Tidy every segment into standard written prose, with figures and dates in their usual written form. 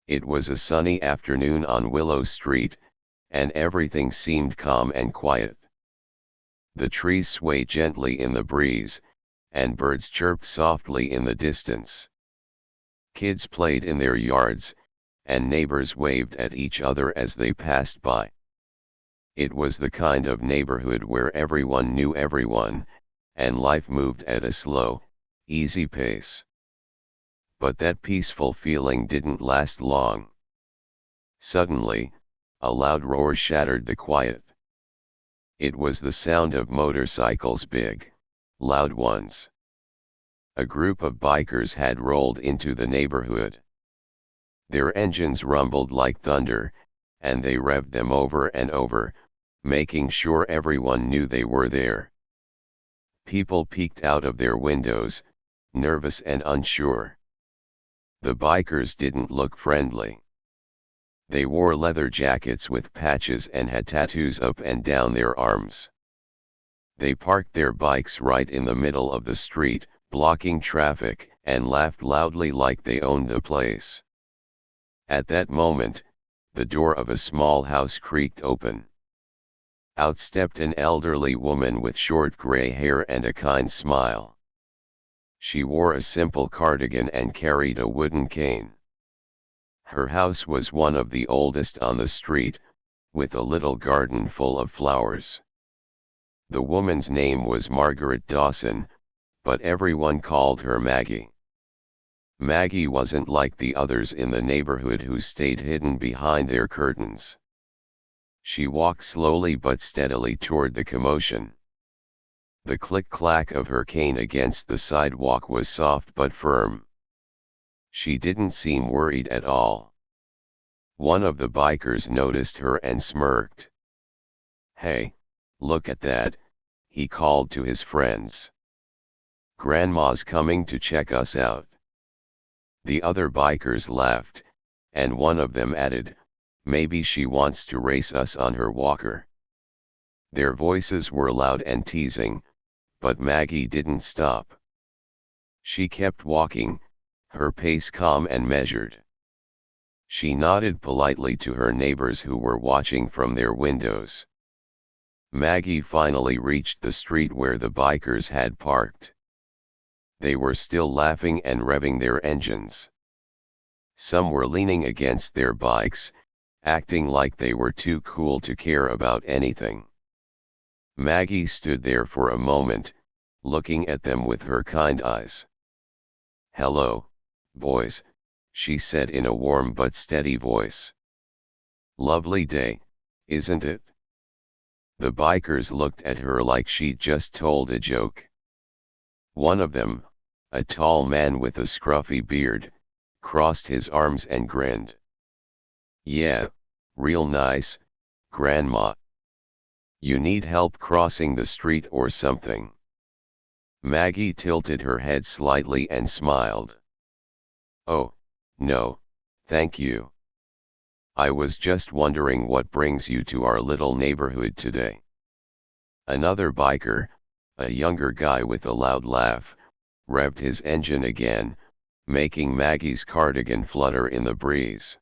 It was a sunny afternoon on Willow Street, and everything seemed calm and quiet. The trees swayed gently in the breeze, and birds chirped softly in the distance. Kids played in their yards, and neighbors waved at each other as they passed by. It was the kind of neighborhood where everyone knew everyone, and life moved at a slow, easy pace. But that peaceful feeling didn't last long. Suddenly, a loud roar shattered the quiet. It was the sound of motorcycles, big, loud ones. A group of bikers had rolled into the neighborhood. Their engines rumbled like thunder, and they revved them over and over, making sure everyone knew they were there. People peeked out of their windows, nervous and unsure. The bikers didn't look friendly. They wore leather jackets with patches and had tattoos up and down their arms. They parked their bikes right in the middle of the street, blocking traffic, and laughed loudly like they owned the place. At that moment, the door of a small house creaked open. Out stepped an elderly woman with short gray hair and a kind smile. She wore a simple cardigan and carried a wooden cane. Her house was one of the oldest on the street, with a little garden full of flowers. The woman's name was Margaret Dawson, but everyone called her Maggie. Maggie wasn't like the others in the neighborhood who stayed hidden behind their curtains. She walked slowly but steadily toward the commotion. The click-clack of her cane against the sidewalk was soft but firm. She didn't seem worried at all. One of the bikers noticed her and smirked. "Hey, look at that," he called to his friends. "Grandma's coming to check us out." The other bikers laughed, and one of them added, "Maybe she wants to race us on her walker." Their voices were loud and teasing, but Maggie didn't stop. She kept walking, her pace calm and measured. She nodded politely to her neighbors who were watching from their windows. Maggie finally reached the street where the bikers had parked. They were still laughing and revving their engines. Some were leaning against their bikes, acting like they were too cool to care about anything. Maggie stood there for a moment, looking at them with her kind eyes. "Hello, boys," she said in a warm but steady voice. "Lovely day, isn't it?" The bikers looked at her like she'd just told a joke. One of them, a tall man with a scruffy beard, crossed his arms and grinned. "Yeah, real nice, Grandma. You need help crossing the street or something?" Maggie tilted her head slightly and smiled. "Oh, no, thank you. I was just wondering what brings you to our little neighborhood today." Another biker, a younger guy with a loud laugh, revved his engine again, making Maggie's cardigan flutter in the breeze.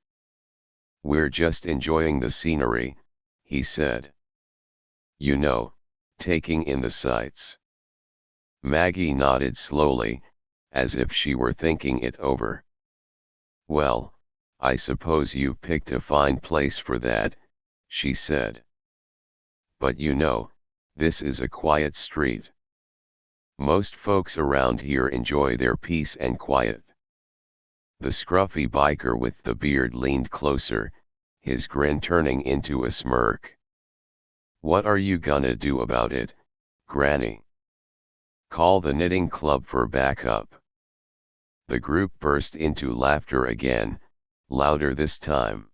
"We're just enjoying the scenery," he said. "You know, taking in the sights." Maggie nodded slowly, as if she were thinking it over. "Well, I suppose you picked a fine place for that," she said. "But you know, this is a quiet street. Most folks around here enjoy their peace and quiet." The scruffy biker with the beard leaned closer, his grin turning into a smirk. "What are you gonna do about it, Granny? Call the knitting club for backup." The group burst into laughter again, louder this time.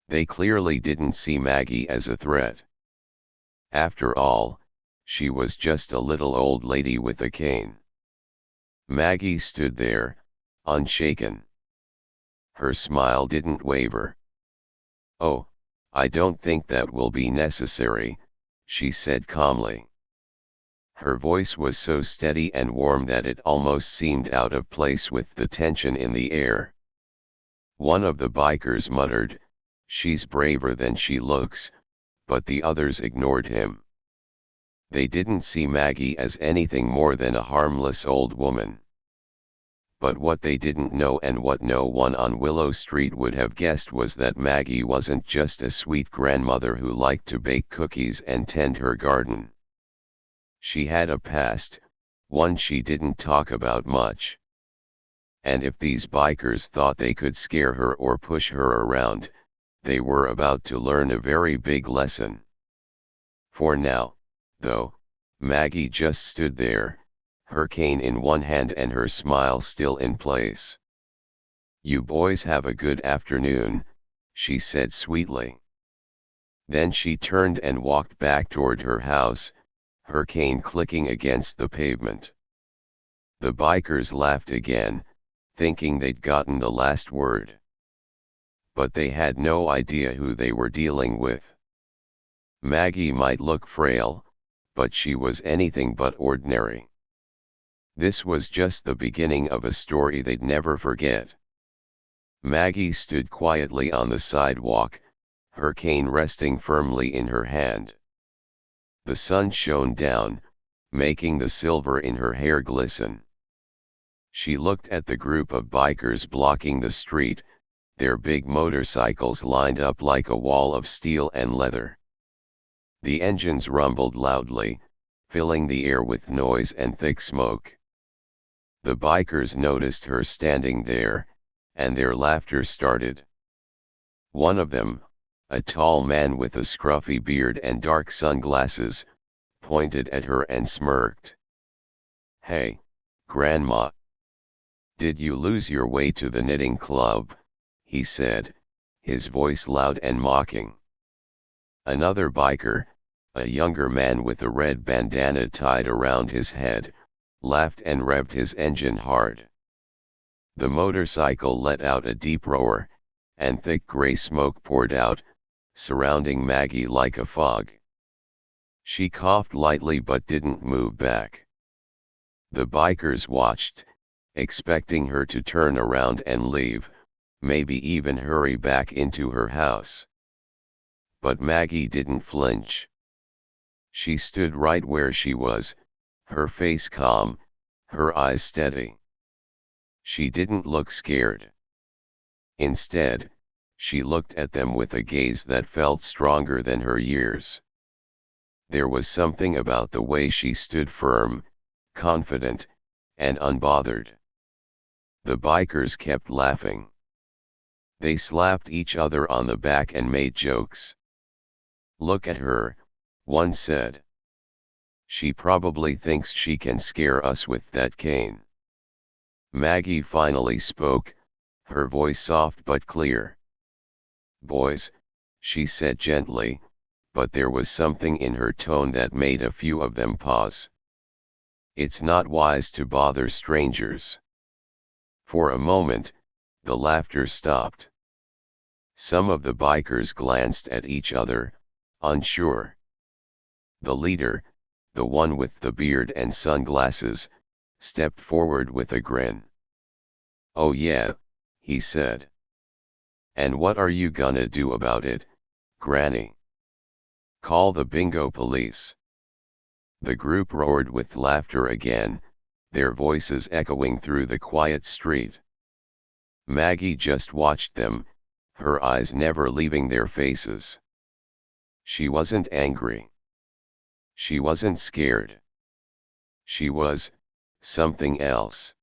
They clearly didn't see Maggie as a threat. After all, she was just a little old lady with a cane. Maggie stood there, unshaken. Her smile didn't waver. "Oh, I don't think that will be necessary," she said calmly. Her voice was so steady and warm that it almost seemed out of place with the tension in the air. One of the bikers muttered, "She's braver than she looks," but the others ignored him. They didn't see Maggie as anything more than a harmless old woman. But what they didn't know, and what no one on Willow Street would have guessed, was that Maggie wasn't just a sweet grandmother who liked to bake cookies and tend her garden. She had a past, one she didn't talk about much. And if these bikers thought they could scare her or push her around, they were about to learn a very big lesson. For now, though, Maggie just stood there, her cane in one hand and her smile still in place. "You boys have a good afternoon," she said sweetly. Then she turned and walked back toward her house, her cane clicking against the pavement. The bikers laughed again, thinking they'd gotten the last word. But they had no idea who they were dealing with. Maggie might look frail, but she was anything but ordinary. This was just the beginning of a story they'd never forget. Maggie stood quietly on the sidewalk, her cane resting firmly in her hand. The sun shone down, making the silver in her hair glisten. She looked at the group of bikers blocking the street, their big motorcycles lined up like a wall of steel and leather. The engines rumbled loudly, filling the air with noise and thick smoke. The bikers noticed her standing there, and their laughter started. One of them, a tall man with a scruffy beard and dark sunglasses, pointed at her and smirked. "Hey, Grandma. Did you lose your way to the knitting club?" he said, his voice loud and mocking. Another biker, a younger man with a red bandana tied around his head, laughed and revved his engine hard. The motorcycle let out a deep roar, and thick gray smoke poured out, surrounding Maggie like a fog. She coughed lightly but didn't move back. The bikers watched, expecting her to turn around and leave, maybe even hurry back into her house. But Maggie didn't flinch. She stood right where she was, her face calm, her eyes steady. She didn't look scared. Instead, she looked at them with a gaze that felt stronger than her years. There was something about the way she stood firm, confident, and unbothered. The bikers kept laughing. They slapped each other on the back and made jokes. "Look at her," one said. "She probably thinks she can scare us with that cane." Maggie finally spoke, her voice soft but clear. "Boys," she said gently, but there was something in her tone that made a few of them pause. "It's not wise to bother strangers." For a moment, the laughter stopped. Some of the bikers glanced at each other, unsure. The leader, the one with the beard and sunglasses, stepped forward with a grin. "Oh yeah," he said. "And what are you gonna do about it, Granny? Call the bingo police." The group roared with laughter again, their voices echoing through the quiet street. Maggie just watched them, her eyes never leaving their faces. She wasn't angry. She wasn't scared. She was something else.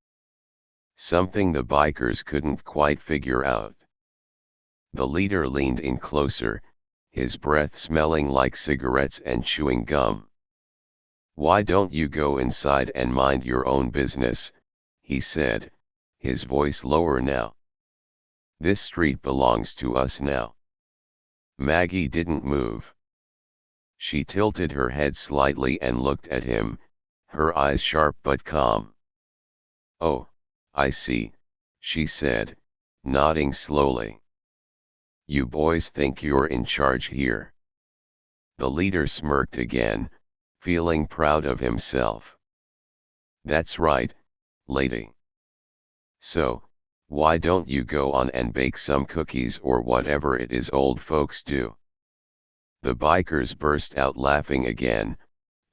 Something the bikers couldn't quite figure out. The leader leaned in closer, his breath smelling like cigarettes and chewing gum. "Why don't you go inside and mind your own business?" he said, his voice lower now. "This street belongs to us now." Maggie didn't move. She tilted her head slightly and looked at him, her eyes sharp but calm. "Oh, I see," she said, nodding slowly. "You boys think you're in charge here." The leader smirked again, feeling proud of himself. "That's right, lady. So, Why don't you go on and bake some cookies or whatever it is old folks do?" The bikers burst out laughing again,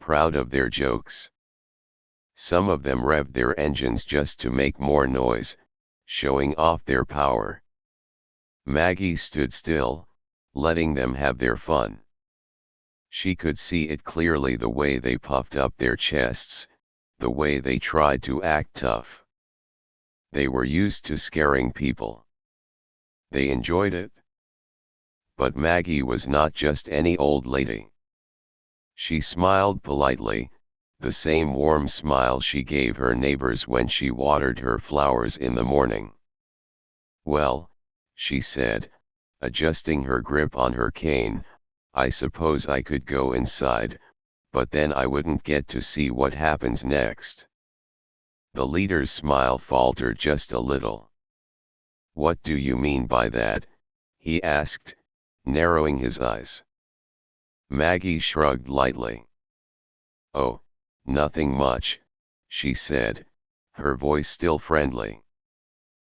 proud of their jokes. Some of them revved their engines just to make more noise, showing off their power. Maggie stood still, letting them have their fun. She could see it clearly, the way they puffed up their chests, the way they tried to act tough. They were used to scaring people. They enjoyed it. But Maggie was not just any old lady. She smiled politely, the same warm smile she gave her neighbors when she watered her flowers in the morning. "Well," she said, adjusting her grip on her cane, "I suppose I could go inside, but then I wouldn't get to see what happens next." The leader's smile faltered just a little. "What do you mean by that?" he asked, narrowing his eyes. Maggie shrugged lightly. "Oh, nothing much," she said, her voice still friendly.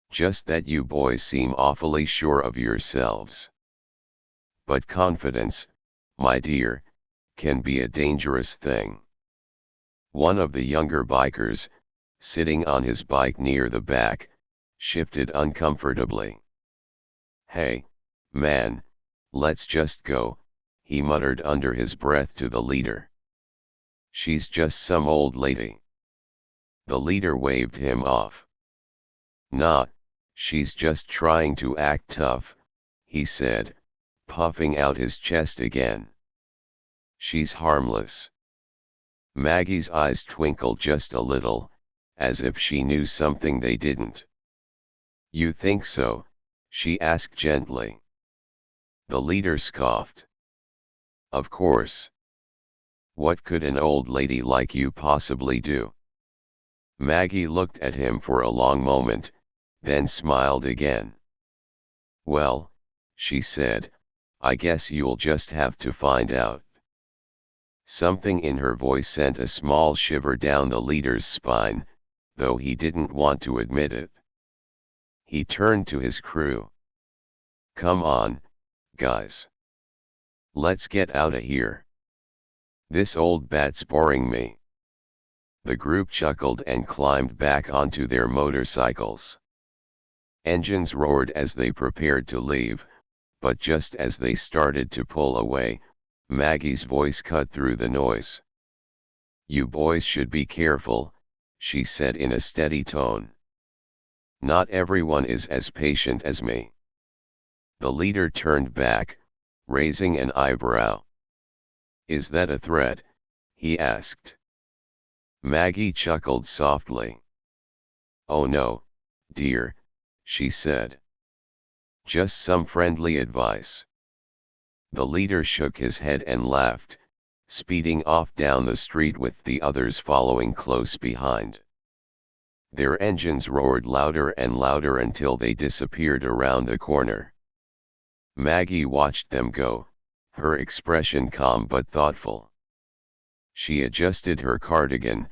"Just that you boys seem awfully sure of yourselves. But confidence, my dear, can be a dangerous thing." One of the younger bikers, sitting on his bike near the back, shifted uncomfortably. "Hey, man, let's just go," he muttered under his breath to the leader. "She's just some old lady." The leader waved him off. "Nah, she's just trying to act tough," he said, puffing out his chest again. "She's harmless." Maggie's eyes twinkled just a little, as if she knew something they didn't. "You think so?" she asked gently. The leader scoffed. "Of course. What could an old lady like you possibly do?" Maggie looked at him for a long moment, then smiled again. "Well," she said, "I guess you'll just have to find out." Something in her voice sent a small shiver down the leader's spine, though he didn't want to admit it. He turned to his crew. "Come on, guys. Let's get out of here. This old bat's boring me." The group chuckled and climbed back onto their motorcycles. Engines roared as they prepared to leave, but just as they started to pull away, Maggie's voice cut through the noise. "You boys should be careful," she said in a steady tone. "Not everyone is as patient as me." The leader turned back, raising an eyebrow. "Is that a threat?" he asked. Maggie chuckled softly. "Oh no, dear," she said. "Just some friendly advice." The leader shook his head and laughed, speeding off down the street with the others following close behind. Their engines roared louder and louder until they disappeared around the corner. Maggie watched them go, her expression calm but thoughtful. She adjusted her cardigan,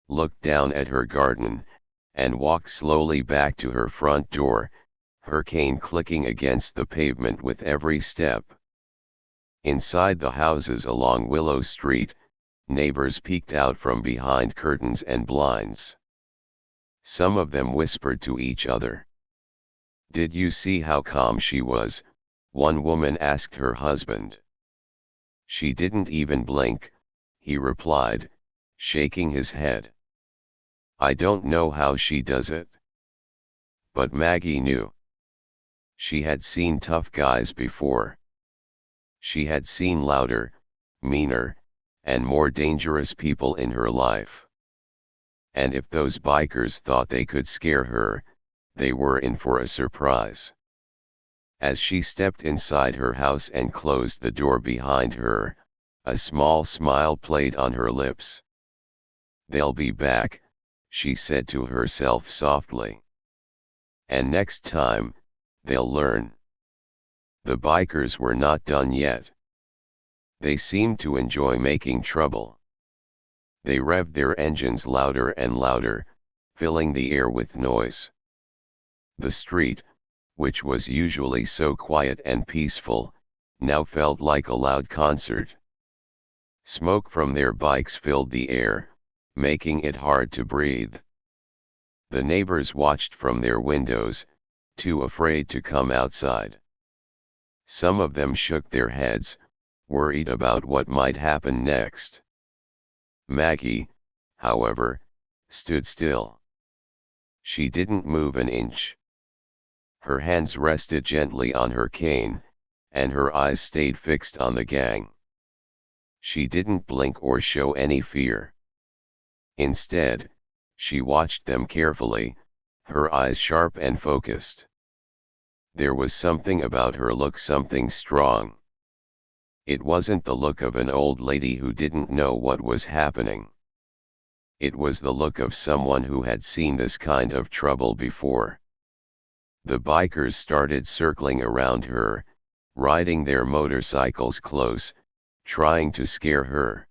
looked down at her garden, and walked slowly back to her front door, her cane clicking against the pavement with every step. Inside the houses along Willow Street, neighbors peeked out from behind curtains and blinds. Some of them whispered to each other. "Did you see how calm she was?" one woman asked her husband. "She didn't even blink," he replied, shaking his head. "I don't know how she does it." But Maggie knew. She had seen tough guys before. She had seen louder, meaner, and more dangerous people in her life. And if those bikers thought they could scare her, they were in for a surprise. As she stepped inside her house and closed the door behind her, a small smile played on her lips. "They'll be back," she said to herself softly. "And next time, they'll learn." The bikers were not done yet. They seemed to enjoy making trouble. They revved their engines louder and louder, filling the air with noise. The street, which was usually so quiet and peaceful, now felt like a loud concert. Smoke from their bikes filled the air, making it hard to breathe. The neighbors watched from their windows, too afraid to come outside. Some of them shook their heads, worried about what might happen next. Maggie, however, stood still. She didn't move an inch. Her hands rested gently on her cane, and her eyes stayed fixed on the gang. She didn't blink or show any fear. Instead, she watched them carefully, her eyes sharp and focused. There was something about her look, something strong. It wasn't the look of an old lady who didn't know what was happening. It was the look of someone who had seen this kind of trouble before. The bikers started circling around her, riding their motorcycles close, trying to scare her.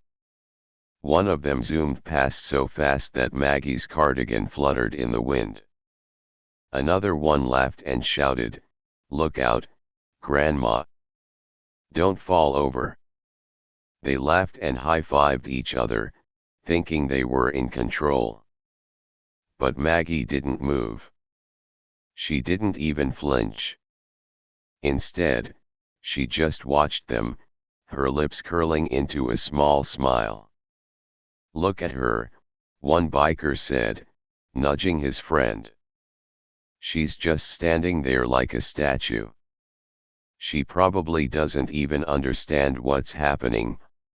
One of them zoomed past so fast that Maggie's cardigan fluttered in the wind. Another one laughed and shouted, "Look out, Grandma! Don't fall over." They laughed and high-fived each other, thinking they were in control. But Maggie didn't move. She didn't even flinch. Instead, she just watched them, her lips curling into a small smile. "Look at her," one biker said, nudging his friend. "She's just standing there like a statue. She probably doesn't even understand what's happening,"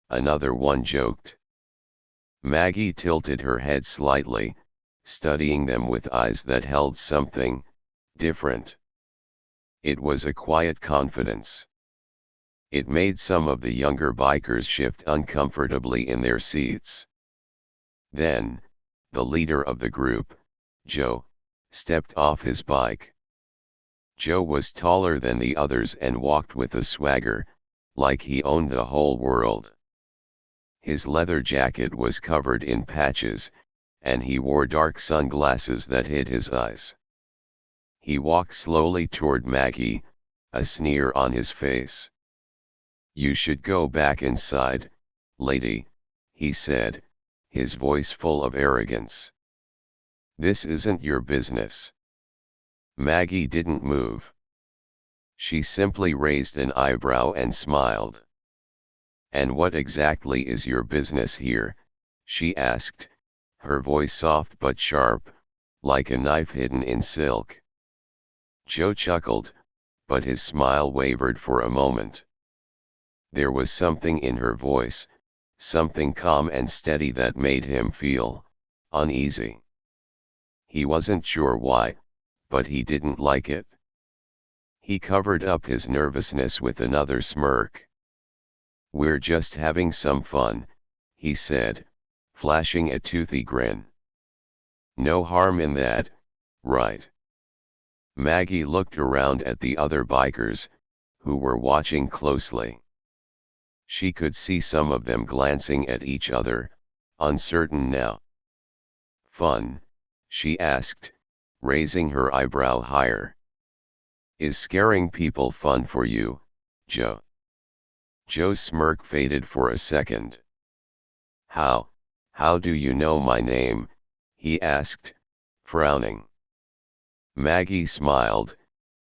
another one joked. Maggie tilted her head slightly, studying them with eyes that held something different. It was a quiet confidence. It made some of the younger bikers shift uncomfortably in their seats. Then, the leader of the group, Joe, stepped off his bike. Joe was taller than the others and walked with a swagger, like he owned the whole world. His leather jacket was covered in patches, and he wore dark sunglasses that hid his eyes. He walked slowly toward Maggie, a sneer on his face. "You should go back inside, lady," he said, his voice full of arrogance. "This isn't your business." Maggie didn't move. She simply raised an eyebrow and smiled. "And what exactly is your business here?" she asked, her voice soft but sharp, like a knife hidden in silk. Joe chuckled, but his smile wavered for a moment. There was something in her voice, something calm and steady that made him feel uneasy. He wasn't sure why, but he didn't like it. He covered up his nervousness with another smirk. "We're just having some fun," he said, flashing a toothy grin. "No harm in that, right?" Maggie looked around at the other bikers, who were watching closely. She could see some of them glancing at each other, uncertain now. "Fun?" she asked, raising her eyebrow higher. "Is scaring people fun for you, Joe?" Joe's smirk faded for a second. How do you know my name?" he asked, frowning. Maggie smiled,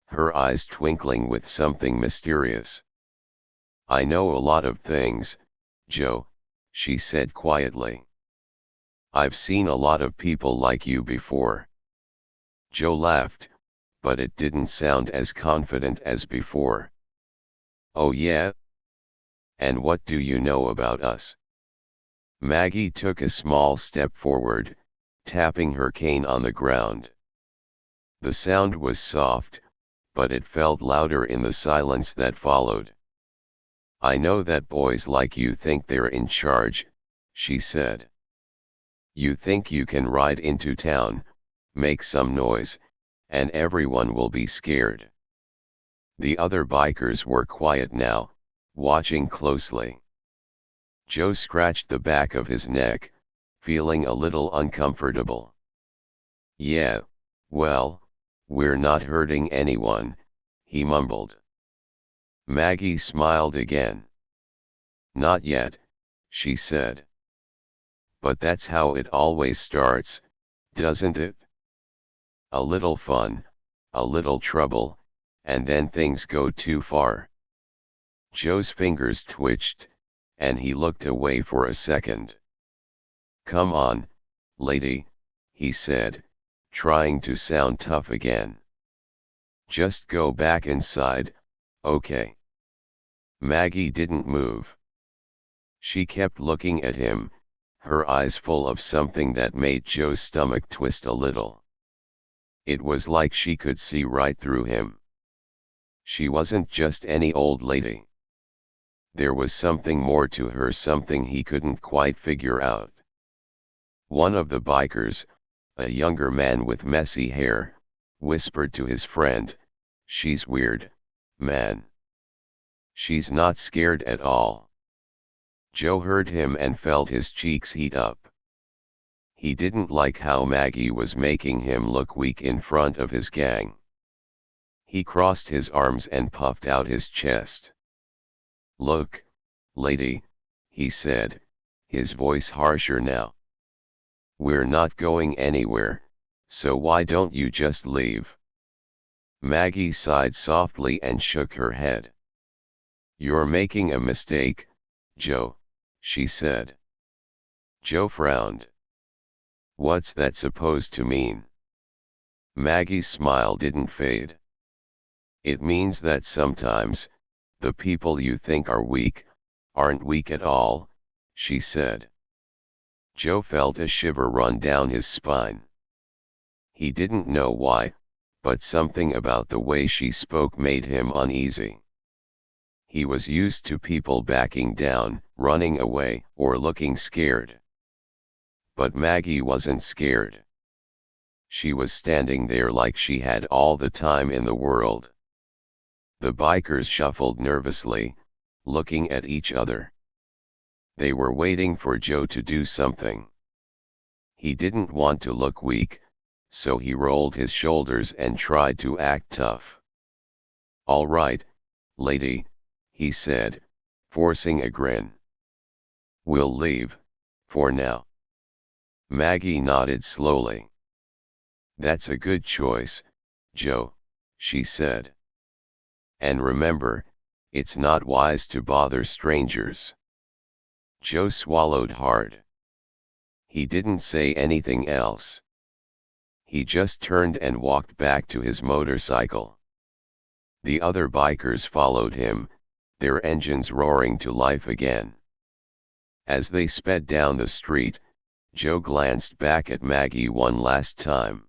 her eyes twinkling with something mysterious. "I know a lot of things, Joe," she said quietly. "I've seen a lot of people like you before." Joe laughed, but it didn't sound as confident as before. "Oh yeah? And what do you know about us?" Maggie took a small step forward, tapping her cane on the ground. The sound was soft, but it felt louder in the silence that followed. "I know that boys like you think they're in charge," she said. "You think you can ride into town, make some noise, and everyone will be scared." The other bikers were quiet now, watching closely. Joe scratched the back of his neck, feeling a little uncomfortable. "Yeah, well, "We're not hurting anyone," he mumbled. Maggie smiled again. "Not yet," she said. "But that's how it always starts, doesn't it? A little fun, a little trouble, and then things go too far." Joe's fingers twitched, and he looked away for a second. "Come on, lady," he said, trying to sound tough again. "Just go back inside, okay?" Maggie didn't move. She kept looking at him, her eyes full of something that made Joe's stomach twist a little. It was like she could see right through him. She wasn't just any old lady. There was something more to her, something he couldn't quite figure out. One of the bikers, a younger man with messy hair, whispered to his friend, "She's weird, man. She's not scared at all." Joe heard him and felt his cheeks heat up. He didn't like how Maggie was making him look weak in front of his gang. He crossed his arms and puffed out his chest. "Look, lady," he said, his voice harsher now. "We're not going anywhere, so why don't you just leave?" Maggie sighed softly and shook her head. "You're making a mistake, Joe," she said. Joe frowned. "What's that supposed to mean?" Maggie's smile didn't fade. "It means that sometimes, the people you think are weak, aren't weak at all," she said. Joe felt a shiver run down his spine. He didn't know why, but something about the way she spoke made him uneasy. He was used to people backing down, running away, or looking scared. But Maggie wasn't scared. She was standing there like she had all the time in the world. The bikers shuffled nervously, looking at each other. They were waiting for Joe to do something. He didn't want to look weak, so he rolled his shoulders and tried to act tough. "All right, lady," he said, forcing a grin. "We'll leave, for now." Maggie nodded slowly. "That's a good choice, Joe," she said. "And remember, it's not wise to bother strangers." Joe swallowed hard. He didn't say anything else. He just turned and walked back to his motorcycle. The other bikers followed him, their engines roaring to life again. As they sped down the street, Joe glanced back at Maggie one last time.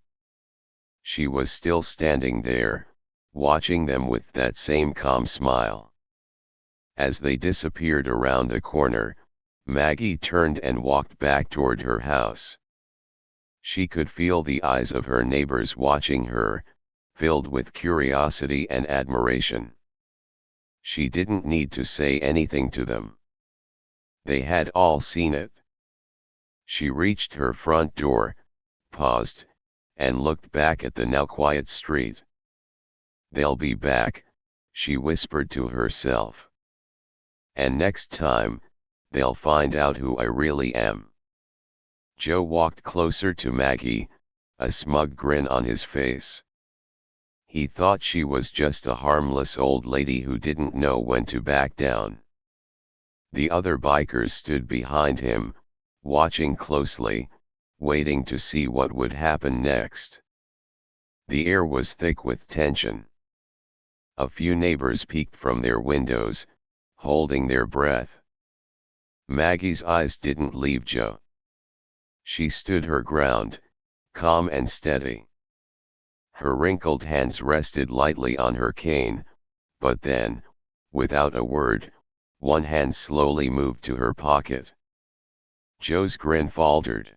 She was still standing there, watching them with that same calm smile. As they disappeared around the corner, Maggie turned and walked back toward her house. She could feel the eyes of her neighbors watching her, filled with curiosity and admiration. She didn't need to say anything to them. They had all seen it. She reached her front door, paused, and looked back at the now quiet street. "They'll be back," she whispered to herself. "And next time, they'll find out who I really am." Joe walked closer to Maggie, a smug grin on his face. He thought she was just a harmless old lady who didn't know when to back down. The other bikers stood behind him, watching closely, waiting to see what would happen next. The air was thick with tension. A few neighbors peeked from their windows, holding their breath. Maggie's eyes didn't leave Joe. She stood her ground, calm and steady. Her wrinkled hands rested lightly on her cane, but then, without a word, one hand slowly moved to her pocket. Joe's grin faltered.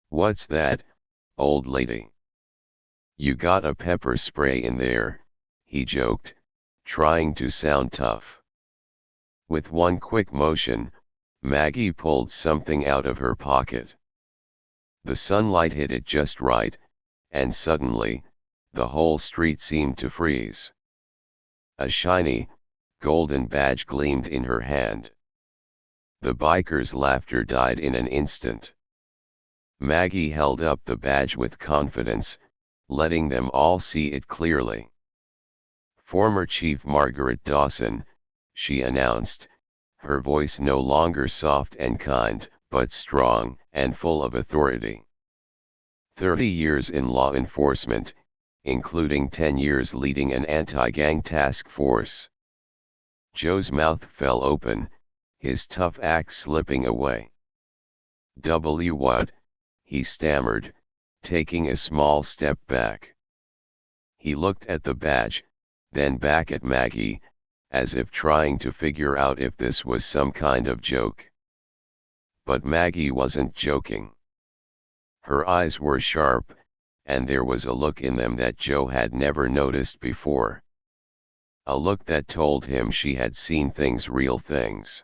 "What's that, old lady?" "You got a pepper spray in there," he joked, trying to sound tough. With one quick motion, Maggie pulled something out of her pocket. The sunlight hit it just right, and suddenly, the whole street seemed to freeze. A shiny, golden badge gleamed in her hand. The bikers' laughter died in an instant. Maggie held up the badge with confidence, letting them all see it clearly. "Former Chief Margaret Dawson," she announced, her voice no longer soft and kind, but strong and full of authority. 30 years in law enforcement, including 10 years leading an anti-gang task force. Joe's mouth fell open, his tough act slipping away. What?" he stammered, taking a small step back. He looked at the badge, then back at Maggie, as if trying to figure out if this was some kind of joke. But Maggie wasn't joking. Her eyes were sharp, and there was a look in them that Joe had never noticed before. A look that told him she had seen things, real things.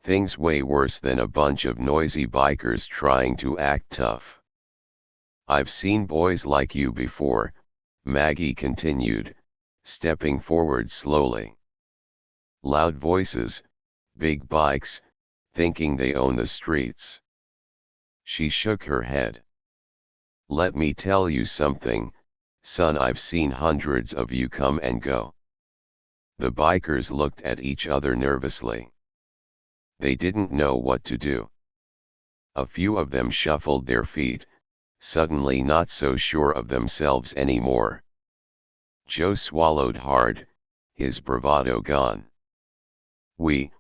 Things way worse than a bunch of noisy bikers trying to act tough. "I've seen boys like you before," Maggie continued, stepping forward slowly. "Loud voices, big bikes, thinking they own the streets." She shook her head. "Let me tell you something, son, I've seen hundreds of you come and go." The bikers looked at each other nervously. They didn't know what to do. A few of them shuffled their feet, suddenly not so sure of themselves anymore. Joe swallowed hard, his bravado gone. We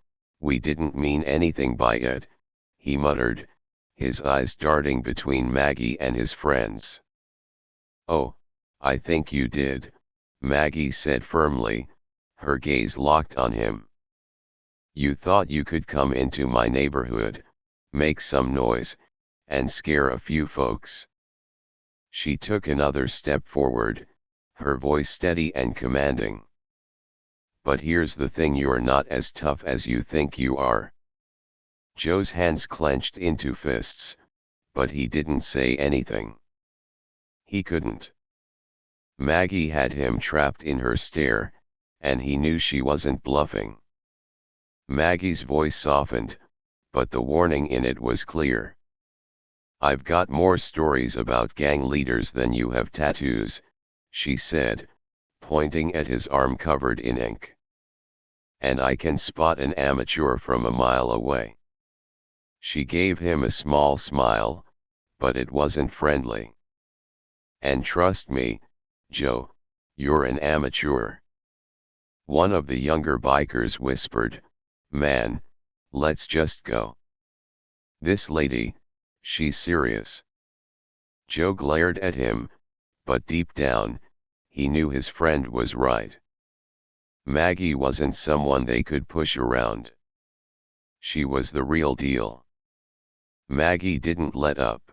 didn't mean anything by it," he muttered, his eyes darting between Maggie and his friends. "Oh, I think you did," Maggie said firmly, her gaze locked on him. "You thought you could come into my neighborhood, make some noise, and scare a few folks." She took another step forward, her voice steady and commanding. "But here's the thing, you're not as tough as you think you are." Joe's hands clenched into fists, but he didn't say anything. He couldn't. Maggie had him trapped in her stare, and he knew she wasn't bluffing. Maggie's voice softened, but the warning in it was clear. "I've got more stories about gang leaders than you have tattoos," she said, pointing at his arm covered in ink. "And I can spot an amateur from a mile away." She gave him a small smile, but it wasn't friendly. "And trust me, Joe, you're an amateur." One of the younger bikers whispered, "Man, let's just go. This lady, she's serious." Joe glared at him, but deep down, he knew his friend was right. Maggie wasn't someone they could push around. She was the real deal. Maggie didn't let up.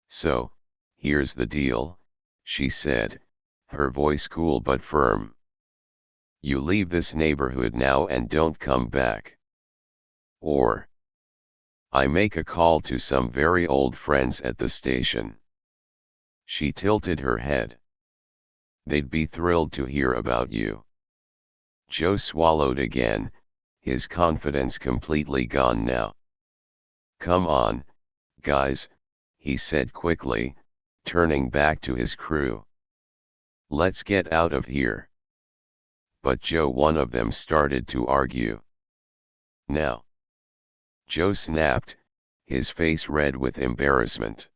"So, here's the deal," she said, her voice cool but firm. "You leave this neighborhood now and don't come back. Or I make a call to some very old friends at the station." She tilted her head. "They'd be thrilled to hear about you." Joe swallowed again, his confidence completely gone now. "Come on, guys," he said quickly, turning back to his crew. "Let's get out of here." But Joe, one of them, started to argue. "Now." Joe snapped, his face red with embarrassment.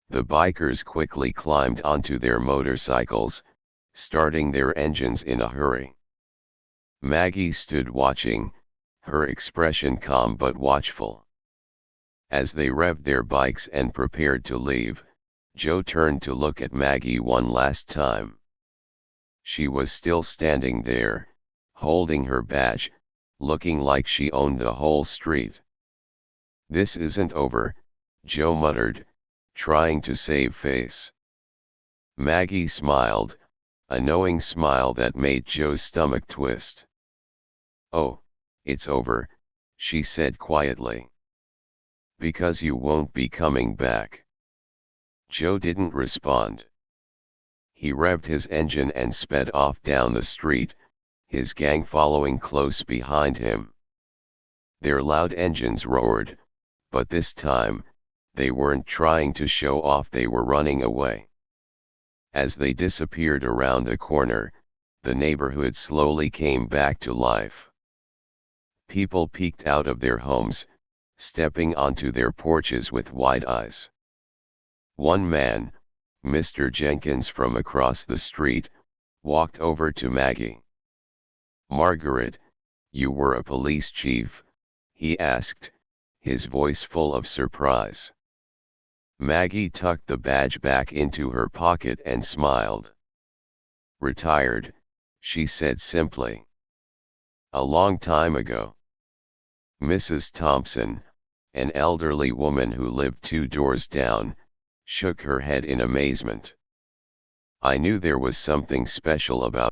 The bikers quickly climbed onto their motorcycles, starting their engines in a hurry. Maggie stood watching, her expression calm but watchful. As they revved their bikes and prepared to leave, Joe turned to look at Maggie one last time. She was still standing there, holding her badge, looking like she owned the whole street. "This isn't over," Joe muttered, trying to save face. Maggie smiled, a knowing smile that made Joe's stomach twist. "Oh, it's over," she said quietly. "Because you won't be coming back." Joe didn't respond. He revved his engine and sped off down the street, his gang following close behind him. Their loud engines roared, but this time, they weren't trying to show off, they were running away. As they disappeared around the corner, the neighborhood slowly came back to life. People peeked out of their homes, stepping onto their porches with wide eyes. One man, Mr. Jenkins from across the street, walked over to Maggie. "Margaret, you were a police chief?" he asked, his voice full of surprise. Maggie tucked the badge back into her pocket and smiled. "Retired," she said simply. "A long time ago." Mrs. Thompson, an elderly woman who lived 2 doors down, shook her head in amazement. "I knew there was something special about